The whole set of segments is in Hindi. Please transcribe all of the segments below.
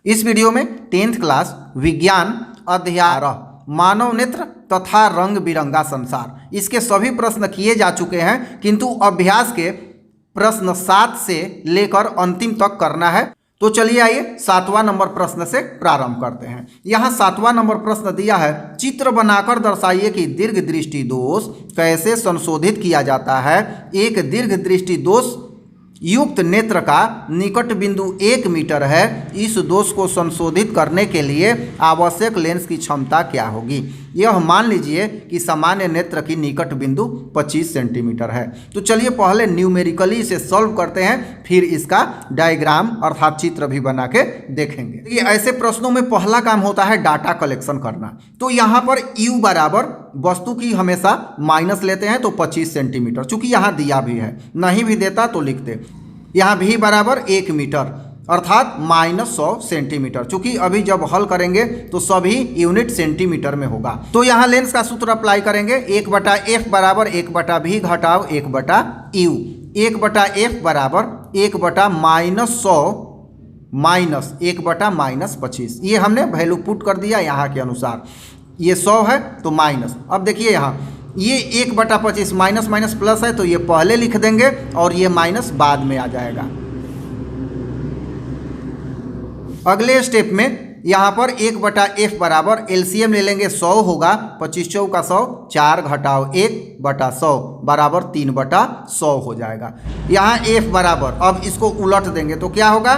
इस वीडियो में 10th क्लास विज्ञान अध्याय 12 मानव नेत्र तथा रंग बिरंगा संसार, इसके सभी प्रश्न किए जा चुके हैं, किंतु अभ्यास के प्रश्न 7 से लेकर अंतिम तक करना है। तो चलिए आइए 7वां नंबर प्रश्न से प्रारंभ करते हैं। यहाँ 7वां नंबर प्रश्न दिया है, चित्र बनाकर दर्शाइए कि दीर्घ दृष्टि दोष कैसे संशोधित किया जाता है। एक दीर्घ दृष्टि दोष युक्त नेत्र का निकट बिंदु 1 मीटर है। इस दोष को संशोधित करने के लिए आवश्यक लेंस की क्षमता क्या होगी। यह मान लीजिए कि सामान्य नेत्र की निकट बिंदु 25 सेंटीमीटर है। तो चलिए पहले न्यूमेरिकली इसे सॉल्व करते हैं, फिर इसका डायग्राम अर्थात चित्र भी बना के देखेंगे। ये ऐसे प्रश्नों में पहला काम होता है डाटा कलेक्शन करना। तो यहाँ पर u बराबर वस्तु की हमेशा माइनस लेते हैं, तो 25 सेंटीमीटर, चूंकि यहाँ दिया भी है, नहीं भी देता तो लिखते। यहाँ भी बराबर 1 मीटर अर्थात -100 सेंटीमीटर, चूंकि अभी जब हल करेंगे तो सभी यूनिट सेंटीमीटर में होगा। तो यहाँ लेंस का सूत्र अप्लाई करेंगे, 1/f बराबर 1/v घटाव 1/u। 1/f बराबर 1/-100 माइनस 1/-25। ये हमने वैल्यू पुट कर दिया यहाँ के अनुसार। ये 100 है तो माइनस। अब देखिए यहाँ ये 1/25 माइनस माइनस प्लस है, तो ये पहले लिख देंगे और ये माइनस बाद में आ जाएगा। अगले स्टेप में यहाँ पर 1/f बराबर एलसीएम ले लेंगे, 100 होगा, 25 चौका 100, 4 घटाव 1/100 बराबर 3/100 हो जाएगा। यहाँ f बराबर, अब इसको उलट देंगे तो क्या होगा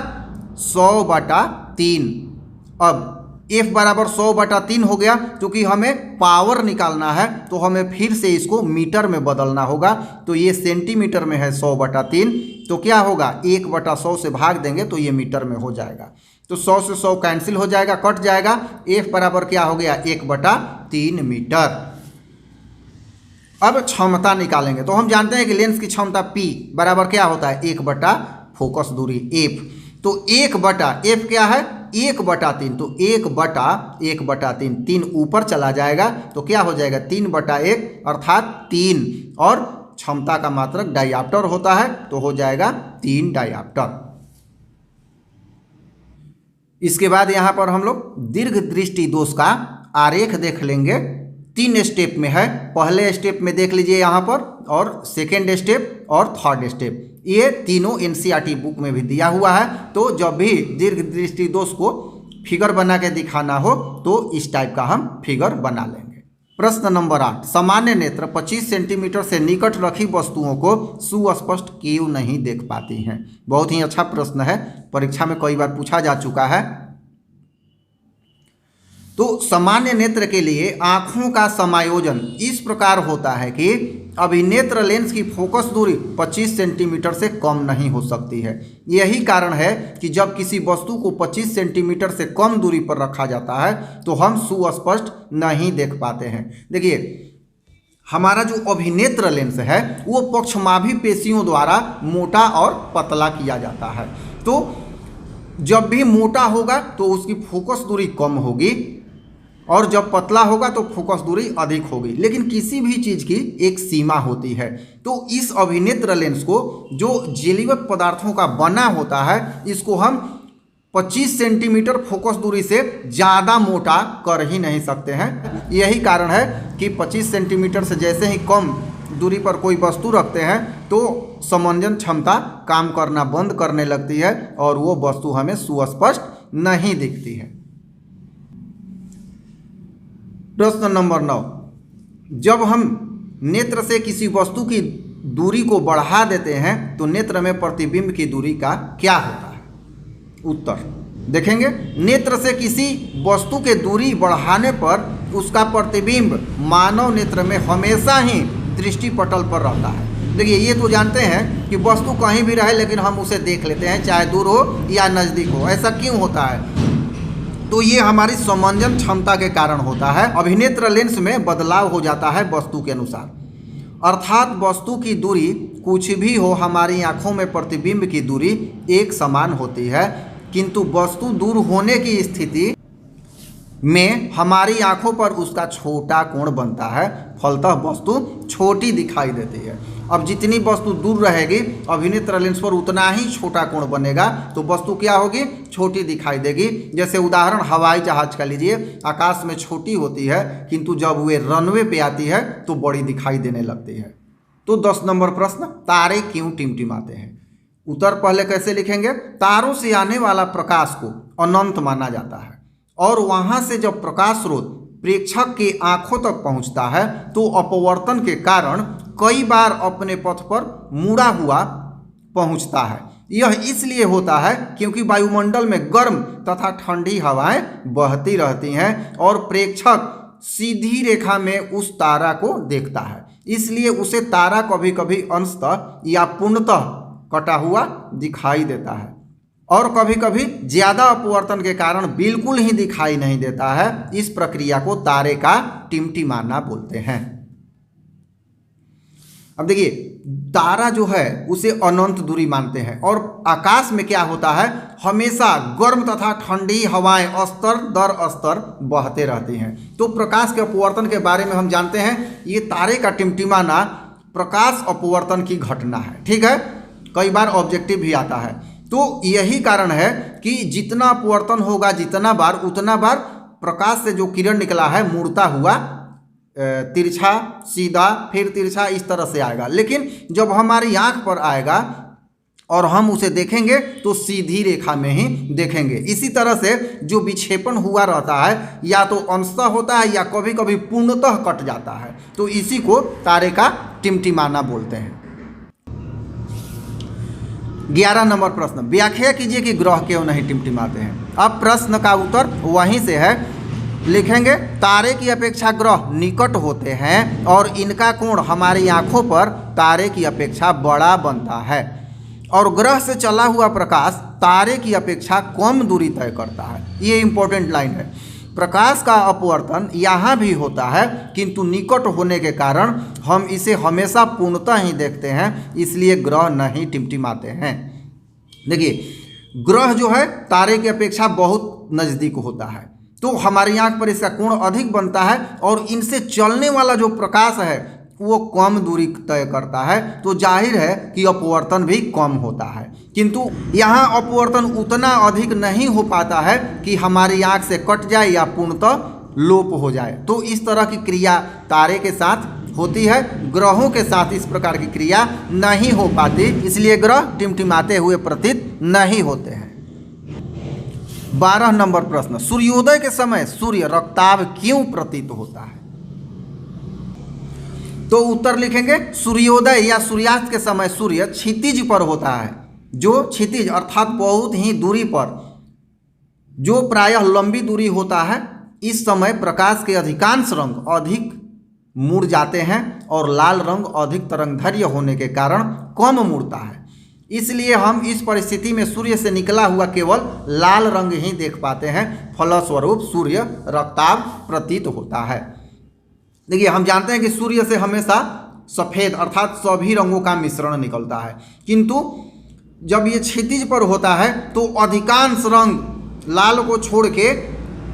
100/3। अब f बराबर 100/3 हो गया। क्योंकि हमें पावर निकालना है तो हमें फिर से इसको मीटर में बदलना होगा। तो ये सेंटीमीटर में है 100/3, तो क्या होगा 1/100 से भाग देंगे तो ये मीटर में हो जाएगा। तो 100 से 100 कैंसिल हो जाएगा, कट जाएगा। f बराबर क्या हो गया 1/3 मीटर। अब क्षमता निकालेंगे तो हम जानते हैं कि लेंस की क्षमता p बराबर क्या होता है 1/फोकस दूरी f। तो 1/f क्या है 1/3, तो 1/1/3, 3 ऊपर चला जाएगा तो क्या हो जाएगा 3/1 अर्थात 3, और क्षमता का मात्रक डायऑप्टर होता है तो हो जाएगा 3 डायऑप्टर। इसके बाद यहाँ पर हम लोग दीर्घ दृष्टि दोष का आरेख देख लेंगे। 3 स्टेप में है। पहले स्टेप में देख लीजिए यहाँ पर, और सेकेंड स्टेप और थर्ड स्टेप, ये तीनों एनसीईआरटी बुक में भी दिया हुआ है। तो जब भी दीर्घ दृष्टि दोष को फिगर बना के दिखाना हो तो इस टाइप का हम फिगर बना लेंगे। प्रश्न नंबर 8, सामान्य नेत्र 25 सेंटीमीटर से निकट रखी वस्तुओं को सुस्पष्ट क्यों नहीं देख पाती हैं। बहुत ही अच्छा प्रश्न है, परीक्षा में कई बार पूछा जा चुका है। तो सामान्य नेत्र के लिए आँखों का समायोजन इस प्रकार होता है कि अभिनेत्र लेंस की फोकस दूरी 25 सेंटीमीटर से कम नहीं हो सकती है। यही कारण है कि जब किसी वस्तु को 25 सेंटीमीटर से कम दूरी पर रखा जाता है तो हम सुस्पष्ट नहीं देख पाते हैं। देखिए हमारा जो अभिनेत्र लेंस है वो पक्षमाभी पेशियों द्वारा मोटा और पतला किया जाता है। तो जब भी मोटा होगा तो उसकी फोकस दूरी कम होगी, और जब पतला होगा तो फोकस दूरी अधिक होगी। लेकिन किसी भी चीज़ की एक सीमा होती है। तो इस अभिनेत्र लेंस को जो जेलीवत पदार्थों का बना होता है, इसको हम 25 सेंटीमीटर फोकस दूरी से ज़्यादा मोटा कर ही नहीं सकते हैं। यही कारण है कि 25 सेंटीमीटर से जैसे ही कम दूरी पर कोई वस्तु रखते हैं तो समंजन क्षमता काम करना बंद करने लगती है और वो वस्तु हमें सुस्पष्ट नहीं दिखती है। प्रश्न नंबर 9, जब हम नेत्र से किसी वस्तु की दूरी को बढ़ा देते हैं तो नेत्र में प्रतिबिंब की दूरी का क्या होता है। उत्तर देखेंगे, नेत्र से किसी वस्तु के दूरी बढ़ाने पर उसका प्रतिबिंब मानव नेत्र में हमेशा ही दृष्टिपटल पर रहता है। देखिए ये तो जानते हैं कि वस्तु कहीं भी रहे लेकिन हम उसे देख लेते हैं, चाहे दूर हो या नज़दीक हो। ऐसा क्यों होता है? तो ये हमारी समंजन क्षमता के कारण होता है। अभिनेत्र लेंस में बदलाव हो जाता है वस्तु के अनुसार, अर्थात वस्तु की दूरी कुछ भी हो, हमारी आँखों में प्रतिबिंब की दूरी एक समान होती है, किंतु वस्तु दूर होने की स्थिति में हमारी आँखों पर उसका छोटा कोण बनता है, फलतः वस्तु छोटी दिखाई देती है। अब जितनी वस्तु दूर रहेगी अभिनेत्र लेंस पर उतना ही छोटा कोण बनेगा, तो वस्तु क्या होगी, छोटी दिखाई देगी। जैसे उदाहरण हवाई जहाज का लीजिए, आकाश में छोटी होती है किंतु जब वे रनवे पे आती है तो बड़ी दिखाई देने लगती है। तो 10 नंबर प्रश्न, तारे क्यों टिमटिमाते हैं? उत्तर पहले कैसे लिखेंगे, तारों से आने वाला प्रकाश को अनंत माना जाता है और वहां से जब प्रकाश स्रोत प्रेक्षक की आंखों तक पहुंचता है तो अपवर्तन के कारण कई बार अपने पथ पर मुड़ा हुआ पहुंचता है। यह इसलिए होता है क्योंकि वायुमंडल में गर्म तथा ठंडी हवाएं बहती रहती हैं और प्रेक्षक सीधी रेखा में उस तारा को देखता है, इसलिए उसे तारा कभी कभी अंशतः या पूर्णतः कटा हुआ दिखाई देता है और कभी कभी ज्यादा अपवर्तन के कारण बिल्कुल ही दिखाई नहीं देता है। इस प्रक्रिया को तारे का टिमटिमाना बोलते हैं। अब देखिए, तारा जो है उसे अनंत दूरी मानते हैं और आकाश में क्या होता है, हमेशा गर्म तथा ठंडी हवाएं अस्तर दर अस्तर बहते रहती हैं। तो प्रकाश के अपवर्तन के बारे में हम जानते हैं, ये तारे का टिमटिमाना प्रकाश अपवर्तन की घटना है। ठीक है, कई बार ऑब्जेक्टिव भी आता है। तो यही कारण है कि जितना अपवर्तन होगा जितना बार, उतना बार प्रकाश से जो किरण निकला है मुड़ता हुआ तिरछा, सीधा, फिर तिरछा, इस तरह से आएगा। लेकिन जब हमारी आंख पर आएगा और हम उसे देखेंगे तो सीधी रेखा में ही देखेंगे। इसी तरह से जो विक्षेपण हुआ रहता है या तो अंशतः होता है या कभी कभी पूर्णतः कट जाता है, तो इसी को तारे का टिमटिमाना बोलते हैं। 11 नंबर प्रश्न, व्याख्या कीजिए कि ग्रह क्यों नहीं टिमटिमाते हैं। अब प्रश्न का उत्तर वहीं से है, लिखेंगे तारे की अपेक्षा ग्रह निकट होते हैं और इनका कोण हमारी आंखों पर तारे की अपेक्षा बड़ा बनता है और ग्रह से चला हुआ प्रकाश तारे की अपेक्षा कम दूरी तय करता है। ये इंपॉर्टेंट लाइन है। प्रकाश का अपवर्तन यहाँ भी होता है किंतु निकट होने के कारण हम इसे हमेशा पूर्णतः ही देखते हैं, इसलिए ग्रह नहीं टिमटिमाते हैं। देखिए, ग्रह जो है तारे की अपेक्षा बहुत नज़दीक होता है तो हमारी आंख पर इसका कोण अधिक बनता है और इनसे चलने वाला जो प्रकाश है वो कम दूरी तय करता है, तो जाहिर है कि अपवर्तन भी कम होता है। किंतु यहाँ अपवर्तन उतना अधिक नहीं हो पाता है कि हमारी आंख से कट जाए या पूर्णतः लोप हो जाए। तो इस तरह की क्रिया तारे के साथ होती है, ग्रहों के साथ इस प्रकार की क्रिया नहीं हो पाती, इसलिए ग्रह टिमटिमाते हुए प्रतीत नहीं होते हैं। 12 नंबर प्रश्न, सूर्योदय के समय सूर्य रक्ताभ क्यों प्रतीत होता है? तो उत्तर लिखेंगे, सूर्योदय या सूर्यास्त के समय सूर्य क्षितिज पर होता है। जो क्षितिज अर्थात बहुत ही दूरी पर, जो प्रायः लंबी दूरी होता है, इस समय प्रकाश के अधिकांश रंग अधिक मुड़ जाते हैं और लाल रंग अधिक तरंगधैर्य होने के कारण कम मुड़ता है। इसलिए हम इस परिस्थिति में सूर्य से निकला हुआ केवल लाल रंग ही देख पाते हैं, फलस्वरूप सूर्य रक्ताभ प्रतीत होता है। देखिए, हम जानते हैं कि सूर्य से हमेशा सफ़ेद अर्थात सभी रंगों का मिश्रण निकलता है, किंतु जब ये क्षितिज पर होता है तो अधिकांश रंग लाल को छोड़ के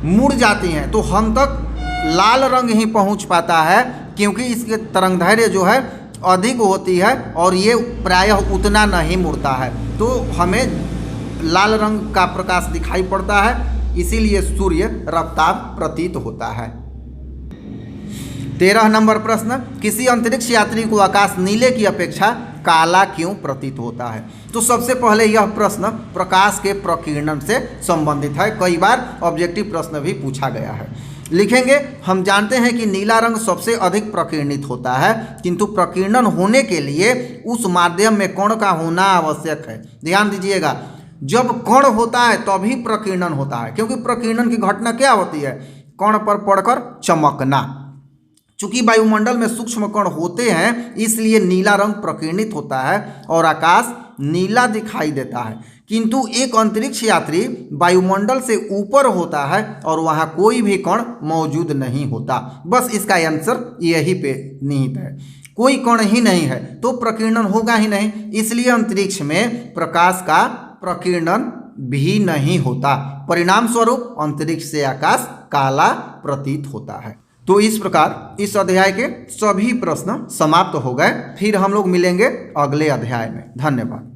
मुड़ जाती हैं, तो हम तक लाल रंग ही पहुंच पाता है क्योंकि इसके तरंगधैर्य जो है अधिक होती है और ये प्रायः उतना नहीं मुड़ता है, तो हमें लाल रंग का प्रकाश दिखाई पड़ता है, इसीलिए सूर्य रक्ताभ प्रतीत होता है। 13 नंबर प्रश्न, किसी अंतरिक्ष यात्री को आकाश नीले की अपेक्षा काला क्यों प्रतीत होता है? तो सबसे पहले यह प्रश्न प्रकाश के प्रकीर्णन से संबंधित है, कई बार ऑब्जेक्टिव प्रश्न भी पूछा गया है। लिखेंगे, हम जानते हैं कि नीला रंग सबसे अधिक प्रकीर्णित होता है, किंतु प्रकीर्णन होने के लिए उस माध्यम में कण का होना आवश्यक है। ध्यान दीजिएगा, जब कण होता है तभी प्रकीर्णन होता है, क्योंकि प्रकीर्णन की घटना क्या होती है? कण पर पड़कर चमकना। चूंकि वायुमंडल में सूक्ष्म कण होते हैं, इसलिए नीला रंग प्रकीर्णित होता है और आकाश नीला दिखाई देता है। किंतु एक अंतरिक्ष यात्री वायुमंडल से ऊपर होता है और वहाँ कोई भी कण मौजूद नहीं होता। बस इसका आंसर यही पे निहित है, कोई कण ही नहीं है तो प्रकीर्णन होगा ही नहीं, इसलिए अंतरिक्ष में प्रकाश का प्रकीर्णन भी नहीं होता। परिणाम स्वरूप अंतरिक्ष से आकाश काला प्रतीत होता है। तो इस प्रकार इस अध्याय के सभी प्रश्न समाप्त हो गए। फिर हम लोग मिलेंगे अगले अध्याय में। धन्यवाद।